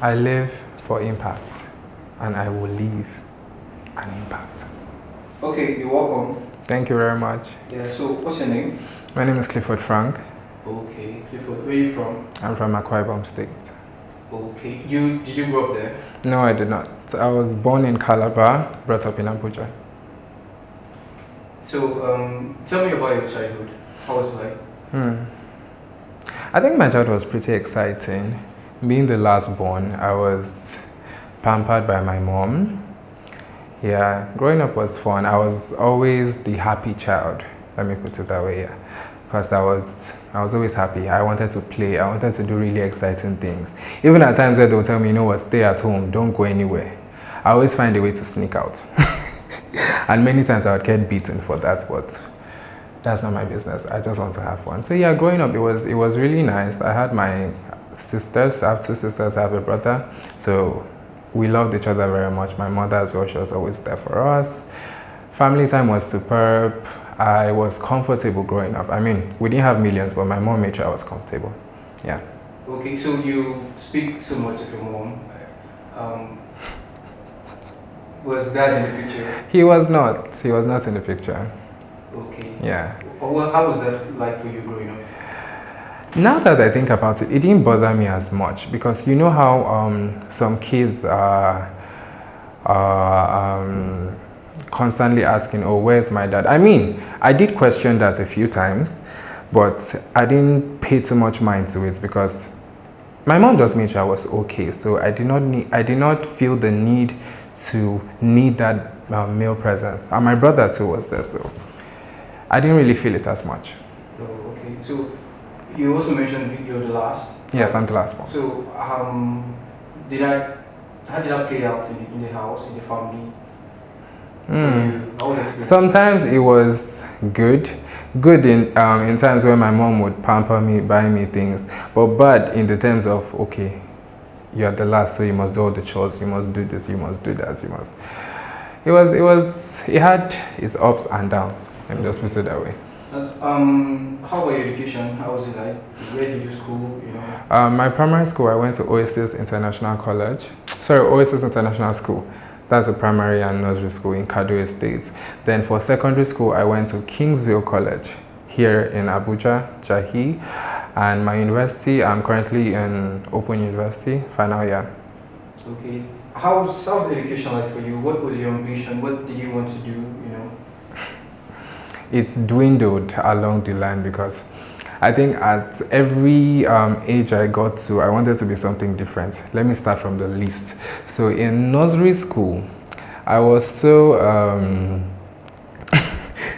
I live for impact, and I will leave an impact. Okay, you're welcome. Thank you very much. Yeah, so what's your name? My name is Clifford Frank. Okay, Clifford, where are you from? I'm from Akwa Ibom State. Okay, did you grow up there? No, I did not. I was born in Calabar, brought up in Abuja. So, tell me about your childhood. How was it like? I think my childhood was pretty exciting. Being the last born, I was pampered by my mom. Yeah, growing up was fun. I was always the happy child. Let me put it that way, yeah. Because I was always happy. I wanted to play. I wanted to do really exciting things. Even at times where they'll tell me, you know what, stay at home, don't go anywhere. I always find a way to sneak out. And many times I would get beaten for that, but that's not my business. I just want to have fun. So yeah, growing up, it was really nice. I had my sisters. I have two sisters. I have a brother. So we loved each other very much. My mother as well, she was always there for us. Family time was superb. I was comfortable growing up. I mean, we didn't have millions, but my mom made sure I was comfortable. Yeah. Okay, so you speak so much of your mom. Was Dad in the picture? He was not. He was not in the picture. Okay. Yeah. Well, how was that like for you growing up? Now that I think about it, it didn't bother me as much because you know how some kids are constantly asking, oh, where's my dad? I mean, I did question that a few times, but I didn't pay too much mind to it because my mom just made sure I was okay. So I did not feel the need to need that male presence. And my brother too was there, so I didn't really feel it as much. Oh, okay. So you also mentioned you're the last? Yes, I'm the last one. So how did that play out in the house, in the family? How was the experience? Sometimes it was good in times where my mom would pamper me, buy me things, but bad in the terms of, okay, you're the last, so you must do all the chores, you must do this, you must do that, you must. It had its ups and downs. Let me just put it that way. How about your education? How was it like? Where did you school? You know. My primary school, I went to Oasis International College. Sorry, Oasis International School. That's a primary and nursery school in Kaduna State. Then for secondary school, I went to Kingsville College here in Abuja, Jahi. And my university, I'm currently in Open University, final year. Okay. How's education like for you? What was your ambition? What did you want to do, you know? It's dwindled along the line because I think at every age I got to, I wanted to be something different. Let me start from the least. So in nursery school, I was so,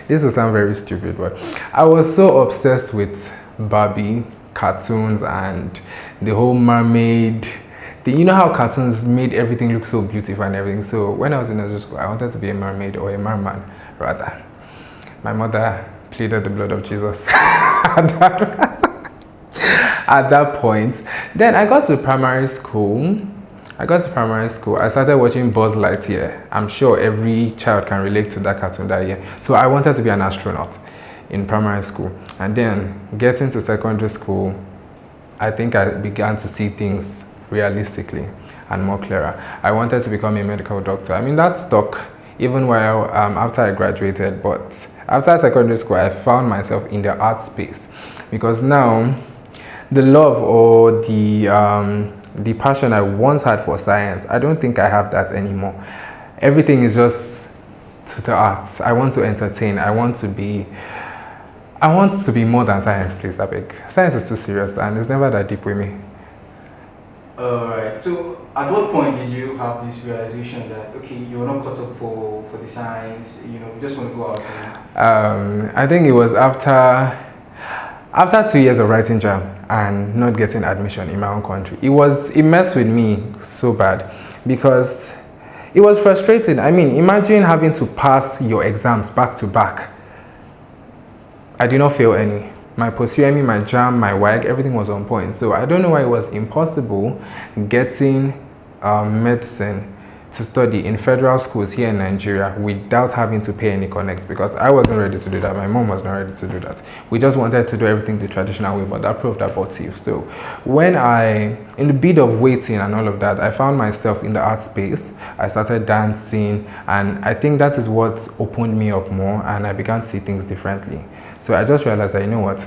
this will sound very stupid, but I was so obsessed with Barbie cartoons and the whole mermaid. You know how cartoons made everything look so beautiful and everything. So when I was in nursery school, I wanted to be a mermaid or a merman rather. My mother pleaded the blood of Jesus at that point. Then I got to primary school. I started watching Buzz Lightyear. I'm sure every child can relate to that cartoon that year. So I wanted to be an astronaut in primary school. And then getting to secondary school, I think I began to see things realistically and more clearer. I wanted to become a medical doctor. I mean, that stuck even while after I graduated, but after secondary school, I found myself in the art space because now the love or the passion I once had for science, I don't think I have that anymore. Everything is just to the arts. I want to entertain. I want to be more than science, please, I beg. Science is too serious and it's never that deep with me. Alright, so at what point did you have this realization that, okay, you're not caught up for the science, you know, you just want to go out and... I think it was after 2 years of writing JAM and not getting admission in my own country. It messed with me so bad because it was frustrating. I mean, imagine having to pass your exams back to back. I did not fail any. My post-UME, my JAM, my WAG, everything was on point. So I don't know why it was impossible getting medicine to study in federal schools here in Nigeria without having to pay any connect, because I wasn't ready to do that. My mom was not ready to do that. We just wanted to do everything the traditional way, but that proved abortive. So when in the bit of waiting and all of that, I found myself in the art space. I started dancing, and I think that is what opened me up more, and I began to see things differently. So I just realized that, you know what,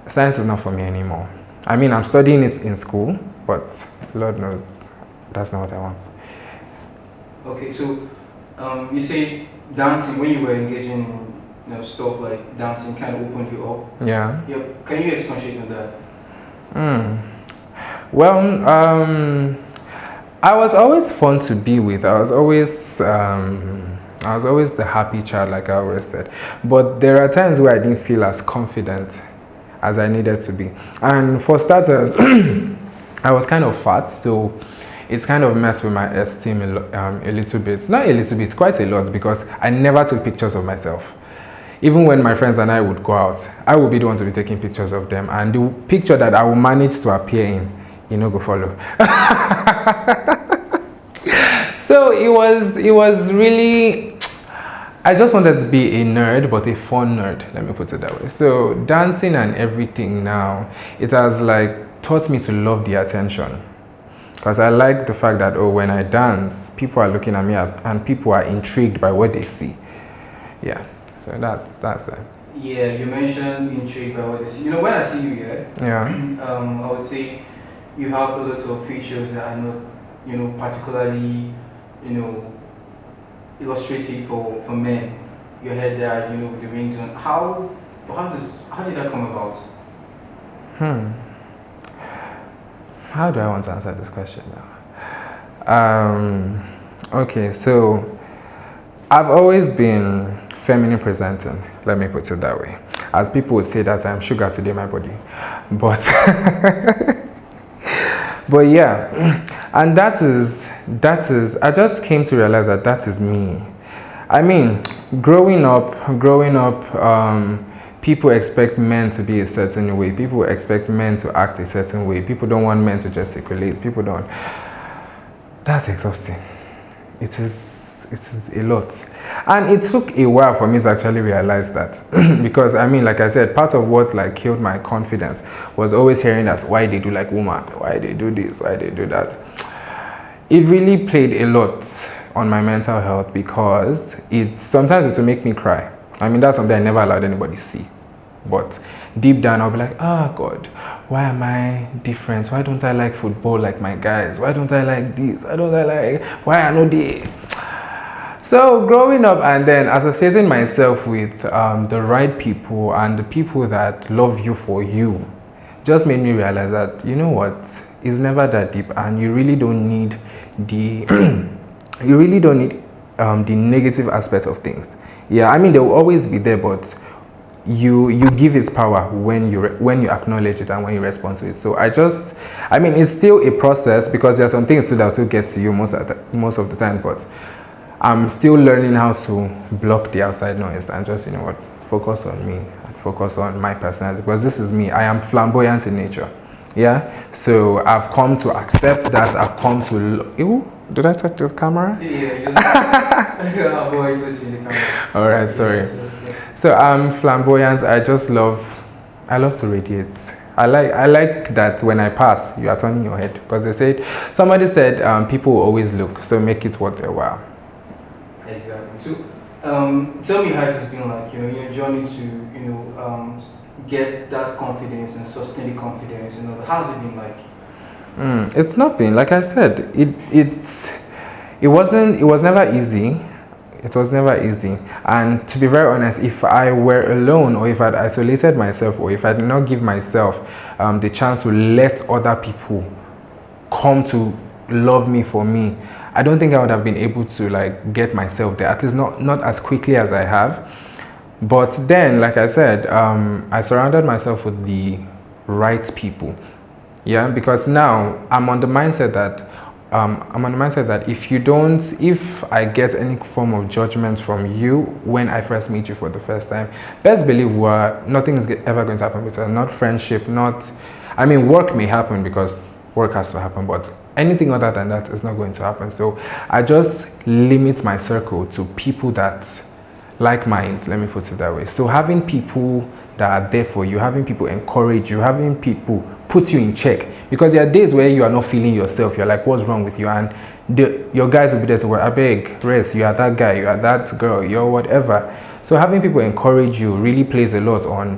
science is not for me anymore. I mean, I'm studying it in school, but Lord knows that's not what I want. Okay, so you say dancing, when you were engaging in stuff like dancing, kind of opened you up. Yeah. Yep. Can you expatiate on that? Well, I was always fun to be with. I was always the happy child, like I always said. But there are times where I didn't feel as confident as I needed to be. And for starters, I was kind of fat, so it's kind of messed with my esteem a little bit. Not a little bit, quite a lot, because I never took pictures of myself. Even when my friends and I would go out, I would be the one to be taking pictures of them. And the picture that I will manage to appear in, go follow. So it was really, I just wanted to be a nerd, but a fun nerd, let me put it that way. So dancing and everything now, it has like taught me to love the attention. Because I like the fact that, when I dance, people are looking at me and people are intrigued by what they see. Yeah, so that's it. Yeah, you mentioned intrigued by what they see. When I see you here, I would say you have a lot of features that are not, particularly, illustrative for men. Your head there, with the rings on. How did that come about? How do I want to answer this question now? Okay, so I've always been feminine presenting, let me put it that way. As people would say that I'm sugar today, my body. But but yeah, and that is, I just came to realize that is me. I mean, growing up, people expect men to be a certain way. People expect men to act a certain way. People don't want men to gesticulate. People don't. That's exhausting. It is a lot. And it took a while for me to actually realize that. Because, I mean, like I said, part of what like killed my confidence was always hearing that why they do like woman, why they do this, why they do that. It really played a lot on my mental health, because sometimes it will make me cry. I mean, that's something I never allowed anybody to see. But deep down, I'll be like, God, why am I different? Why don't I like football like my guys? Why don't I like this? Why I know they? So growing up and then associating myself with the right people and the people that love you for you just made me realize that, you know what, it's never that deep, and you really don't need the the negative aspect of things. Yeah, I mean, they will always be there, but you give it power when you acknowledge it and when you respond to it. So I mean, it's still a process, because there are some things too that still get to you most of the time, but I'm still learning how to block the outside noise and just, focus on me and focus on my personality, because this is me. I am flamboyant in nature. Yeah, so I've come to accept that. I've come to ew, did I touch the camera? Yeah, avoid touching the camera. All right, sorry. So I'm flamboyant. I love to radiate. I like that when I pass, you are turning your head, because somebody said people will always look, so make it worth their while. Exactly. So tell me how it has been like, your journey to, get that confidence and sustain the confidence, how's it been like? It's not been, like I said, it was never easy. It was never easy. And to be very honest, if I were alone, or if I'd isolated myself, or if I did not give myself the chance to let other people come to love me for me, I don't think I would have been able to like get myself there, at least not as quickly as I have. But then, like I said, I surrounded myself with the right people. Yeah, because now I'm on the mindset that if I get any form of judgment from you when I first meet you for the first time, best believe nothing is ever going to happen with us. Not friendship, work may happen, because work has to happen, but Anything other than that is not going to happen. So I just limit my circle to people that like minds, let me put it that way. So having people that are there for you, having people encourage you, having people put you in check, because there are days where you are not feeling yourself. You're like, what's wrong with you? And your guys will be there to work. I beg, rest. You are that guy. You are that girl. You're whatever. So having people encourage you really plays a lot on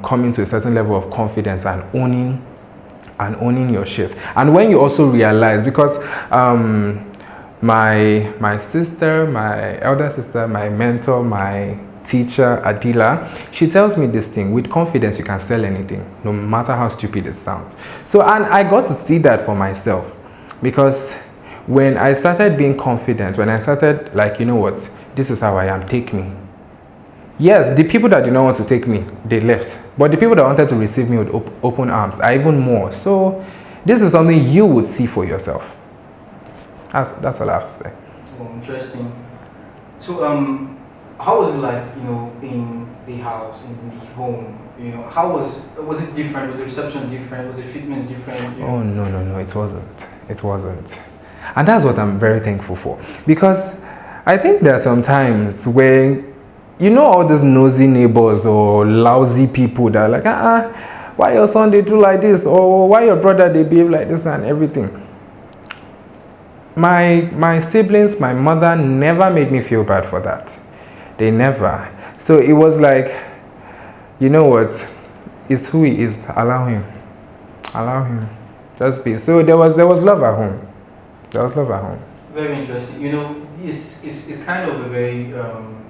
coming to a certain level of confidence and owning your shit. And when you also realize, because my sister, my elder sister, my mentor, my teacher Adila, she tells me this thing: with confidence you can sell anything, no matter how stupid it sounds. So, and I got to see that for myself, because when I started being confident, when I started like, you know what, this is how I am, take me. Yes, the people that did not want to take me, they left. But the people that wanted to receive me with open arms are even more. So this is something you would see for yourself. That's all I have to say. Oh, interesting. So how was it like, you know, in the house, in the home? You know, how was it different? Was the reception different? Was the treatment different? You know? Oh no, it wasn't. It wasn't. And that's what I'm very thankful for. Because I think there are some times where, you know, all these nosy neighbors or lousy people that are like, why your son they do like this, or why your brother they behave like this and everything. My siblings, my mother never made me feel bad for that. They never. So it was like, you know what, it's who he is. Allow him. Just be. So there was love at home. There was love at home. Very interesting. You know, it's kind of a very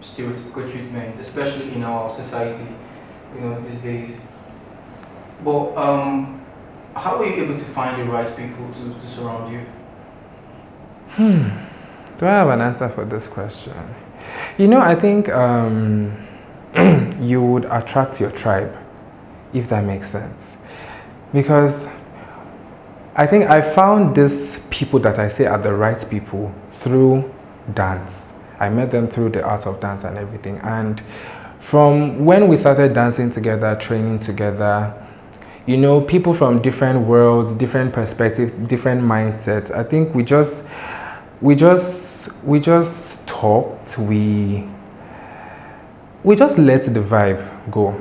stereotypical treatment, especially in our society, you know, these days. But how were you able to find the right people to surround you? Do I have an answer for this question? You know, I think you would attract your tribe, if that makes sense. Because I think I found these people that I say are the right people through dance. I met them through the art of dance and everything. And from when we started dancing together, training together, you know, people from different worlds, different perspectives, different mindsets. I think we just talked. We just let the vibe go.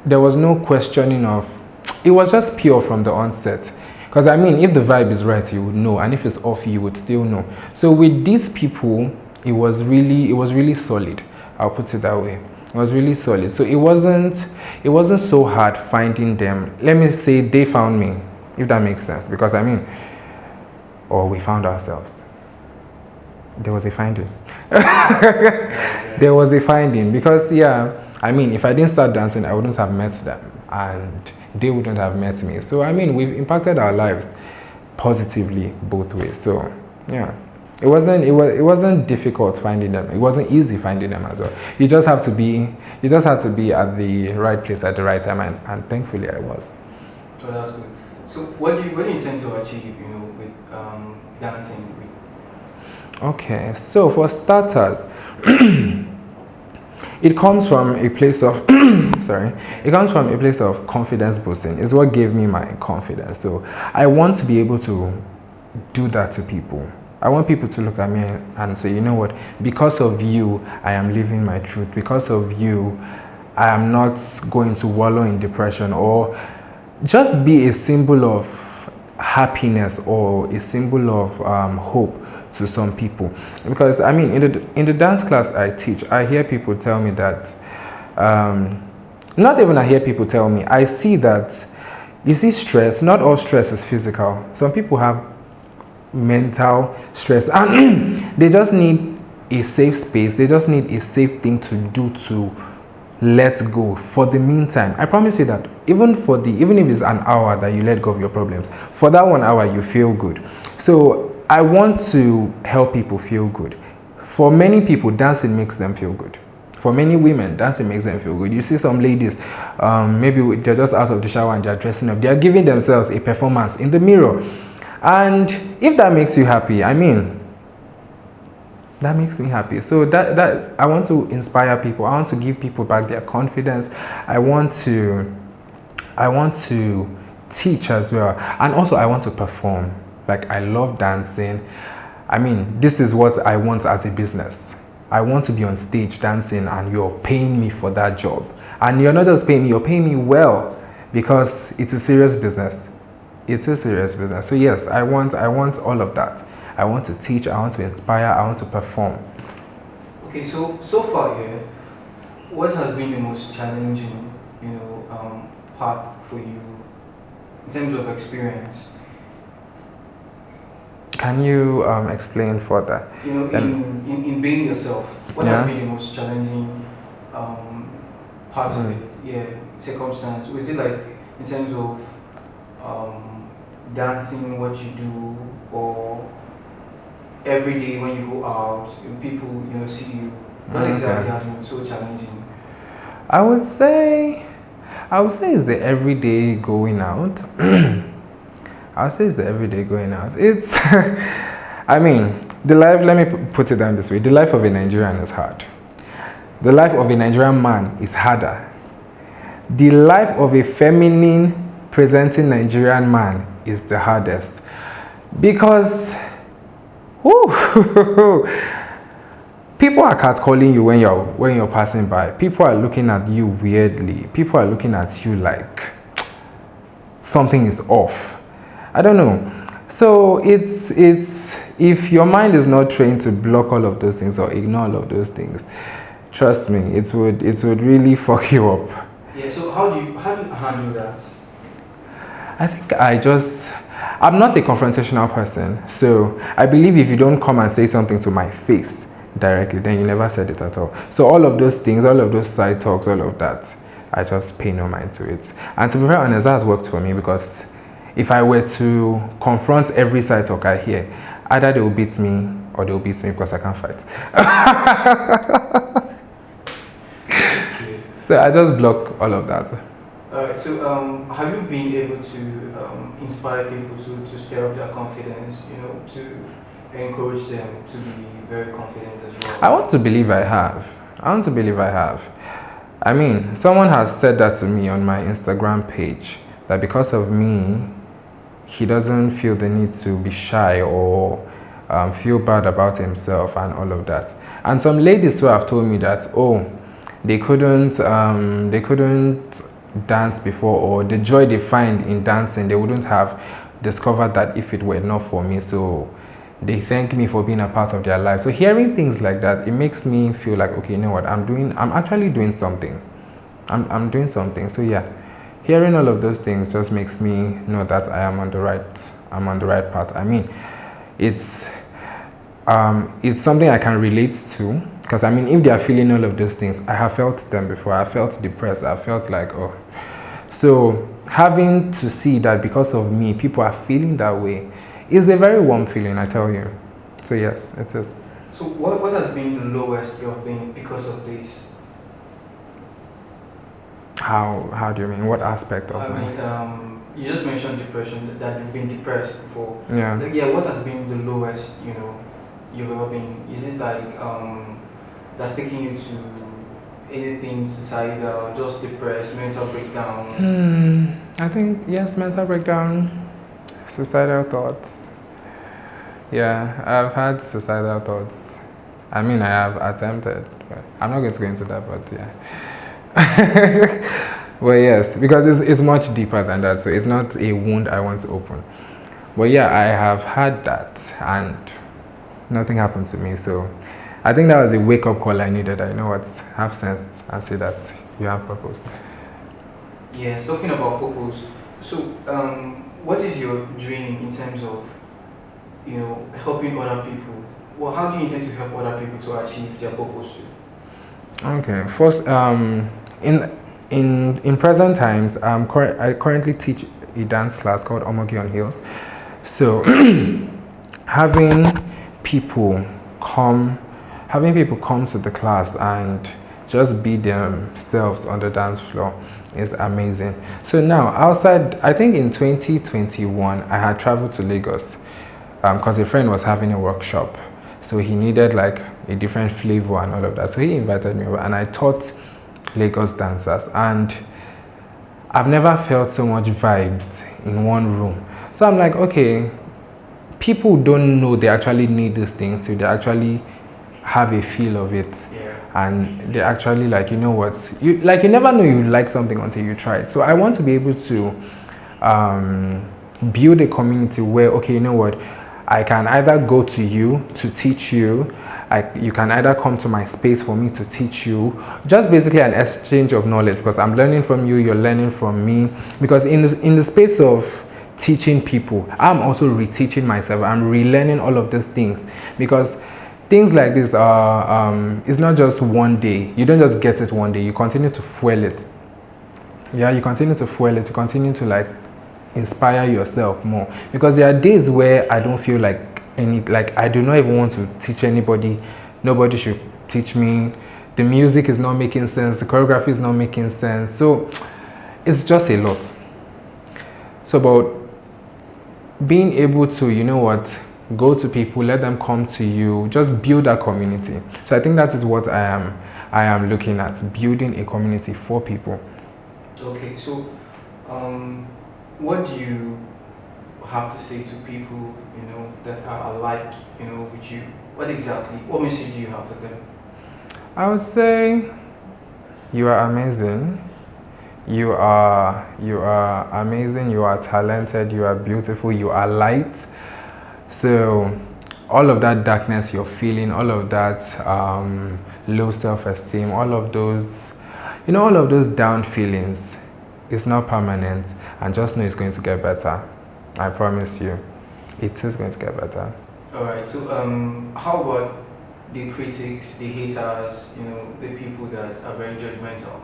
There was no questioning of. It was just pure from the onset. Because I mean, if the vibe is right, you would know, and if it's off, you would still know. So with these people, it was really solid. I'll put it that way. It was really solid. So it wasn't so hard finding them. Let me say they found me, if that makes sense. Because I mean, or we found ourselves. There was a finding. There was a finding. Because yeah, I mean, if I didn't start dancing, I wouldn't have met them, and they wouldn't have met me. So I mean, we've impacted our lives positively both ways. So yeah, it wasn't difficult finding them. It wasn't easy finding them as well. You just have to be at the right place at the right time, and thankfully I was. Oh, that's good. So what do you intend to achieve, you know, with dancing? Okay, so for starters, it comes from a place of it comes from a place of confidence boosting. It's what gave me my confidence. So I want to be able to do that to people. I want people to look at me and say, you know what, because of you, I am living my truth. Because of you, I am not going to wallow in depression, or just be a symbol of happiness or a symbol of hope to some people. Because I mean, in the dance class I teach, I hear people tell me that not even I hear people tell me, I see that, you see, stress, not all stress is physical. Some people have mental stress, and they just need a safe space. They just need a safe thing to do to let go for the meantime. I promise you that even if it's an hour that you let go of your problems, for that 1 hour you feel good. So I want to help people feel good. For many people, dancing makes them feel good. For many women, dancing makes them feel good. You see some ladies, maybe they're just out of the shower and they're dressing up. They're giving themselves a performance in the mirror. And if that makes you happy, I mean, that makes me happy. So that I want to inspire people. I want to give people back their confidence. I want to teach as well. And also I want to perform. Like, I love dancing. I mean, this is what I want as a business. I want to be on stage dancing, and you're paying me for that job. And you're not just paying me, you're paying me well, because it's a serious business. It's a serious business. So yes, I want all of that. I want to teach, I want to inspire, I want to perform. Okay, so far, yeah, what has been the most challenging, part for you in terms of experience? Can you explain further? In being yourself, what has been the most challenging part of it? Yeah, circumstance. Was it like in terms of dancing, what you do, or every day when you go out, people see you? What exactly has been so challenging? I would say it's the everyday going out. I would say it's the everyday going out. It's, I mean, the life, let me put it down this way. The life of a Nigerian is hard. The life of a Nigerian man is harder. The life of a feminine presenting Nigerian man is the hardest. Because, people are catcalling you when you're passing by. People are looking at you weirdly. People are looking at you like something is off. I don't know. So it's if your mind is not trained to block all of those things or ignore all of those things, trust me, it would really fuck you up. Yeah. So how do you handle that? I think I'm not a confrontational person. So I believe if you don't come and say something to my face directly, then you never said it at all. So all of those things, all of those side talks, all of that, I just pay no mind to it. And to be very honest, that has worked for me, because if I were to confront every side talk I hear, either they will beat me or they will beat me because I can't fight. So I just block all of that. Alright, so have you been able to inspire people to stir up their confidence, to encourage them to be very confident as well? I want to believe I have. I mean, someone has said that to me on my Instagram page, that because of me, he doesn't feel the need to be shy or feel bad about himself and all of that. And some ladies who have told me that, they couldn't dance before, or the joy they find in dancing, they wouldn't have discovered that if it were not for me. So they thank me for being a part of their life. So hearing things like that, it makes me feel like, okay, you know what, I'm actually doing something. I'm doing something. So yeah, hearing all of those things just makes me know that I'm on the right path. I mean, it's something I can relate to, because I mean, if they are feeling all of those things, I have felt them before. I felt depressed. I felt like, so having to see that because of me, people are feeling that way is a very warm feeling, I tell you. So yes, it is. So what has been the lowest you have been because of this? How do you mean? What aspect of I mean, you just mentioned depression, that you've been depressed before. Yeah. Like, yeah, what has been the lowest, you've ever been? Is it like that's taking you to anything suicidal, just depressed, mental breakdown? I think yes, mental breakdown, suicidal thoughts. Yeah, I've had suicidal thoughts. I mean, I have attempted, but I'm not going to go into that, but yeah. Well, yes, because it's much deeper than that, so it's not a wound I want to open. But yeah, I have had that, and nothing happened to me, so I think that was a wake-up call I needed. I know what, have sense and say that you have purpose. Yes, talking about purpose, so what is your dream in terms of, helping other people? Well, how do you intend to help other people to achieve their purpose too? Okay, first, in present times, I currently teach a dance class called Omogi on Heels. So having people come to the class and just be themselves on the dance floor is amazing. So now outside, I think in 2021, I had traveled to Lagos because a friend was having a workshop. So he needed like a different flavor and all of that. So he invited me over and I taught Lagos dancers, and I've never felt so much vibes in one room. So I'm like, okay, people don't know they actually need these things till they actually have a feel of it. Yeah. And they actually like, you know what, you never know you like something until you try it. So I want to be able to build a community where, okay, you know what, I can either go to you to teach you, you can either come to my space for me to teach you, just basically an exchange of knowledge, because I'm learning from you, you're learning from me. Because in the space of teaching people, I'm also reteaching myself, I'm relearning all of these things, because things like this are it's not just one day. You don't just get it one day, you continue to fuel it. Yeah, you continue to fuel it, you continue to like inspire yourself more, because there are days where I don't feel like I do not even want to teach anybody. Nobody should teach me. The music is not making sense, the choreography is not making sense, so it's just a lot. So about being able to, you know what, go to people, let them come to you, just build a community. So I think that is what I am looking at, building a community for people. Okay, so what do you have to say to people, you know, that are alike, you know, with you? What message do you have for them? I would say you are amazing. You are amazing, you are talented, you are beautiful, you are light. So all of that darkness you're feeling, all of that low self-esteem, all of those, you know, all of those down feelings, it's not permanent, and just know it's going to get better. I promise you, it is going to get better. All right, so how about the critics, the haters, you know, the people that are very judgmental?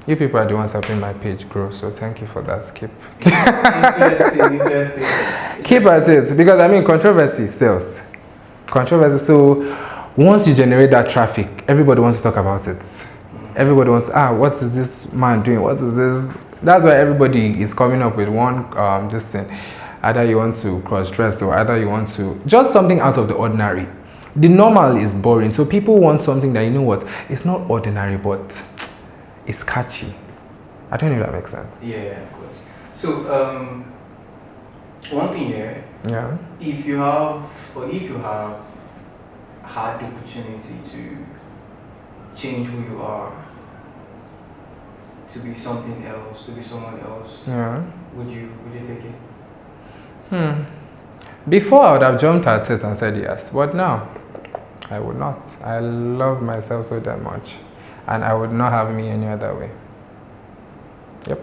You people are the ones helping my page grow, so thank you for that. Keep Interesting. Keep at it, because I mean, controversy sells. Controversy. So once you generate that traffic, everybody wants to talk about it. Everybody wants, what is this man doing? What is this? That's why everybody is coming up with one this thing. Either you want to cross-dress, or either you want to just something out of the ordinary. The normal is boring, so people want something that, you know what, it's not ordinary, but it's catchy. I don't know if that makes sense. Yeah, of course. So one thing here. Yeah. If you have had the opportunity to change who you are, to be something else, to be someone else, Yeah. would you take it? Before I would have jumped at it and said yes, but now I would not. I love myself so damn much, and I would not have me any other way. Yep.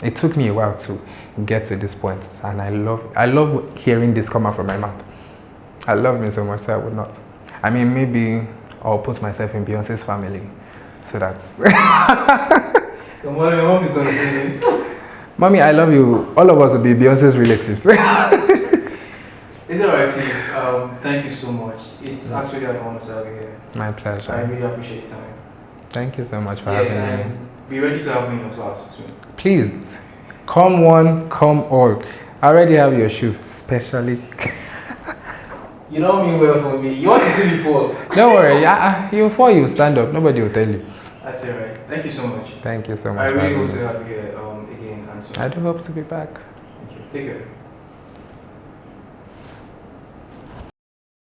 It took me a while to get to this point, and I love hearing this come out from my mouth. I love me so much, so I would not. I mean, maybe I'll put myself in Beyonce's family, so that's. Your mom is gonna say this. Mommy, I love you. All of us will be Beyonce's relatives. It's alright, Cliff. Thank you so much. It's actually an honor to have you here. My pleasure. I really appreciate your time. Thank you so much for having me. Be ready to have me in your class soon. Please, come one, come all. I already have your shoe, specially. You don't mean well for me. You want to see me fall? Don't worry, you fall, you stand up. Nobody will tell you. That's it, right? Thank you so much. Thank you so much. I really hope to have you here again and soon. I do hope to be back. Thank you. Take care.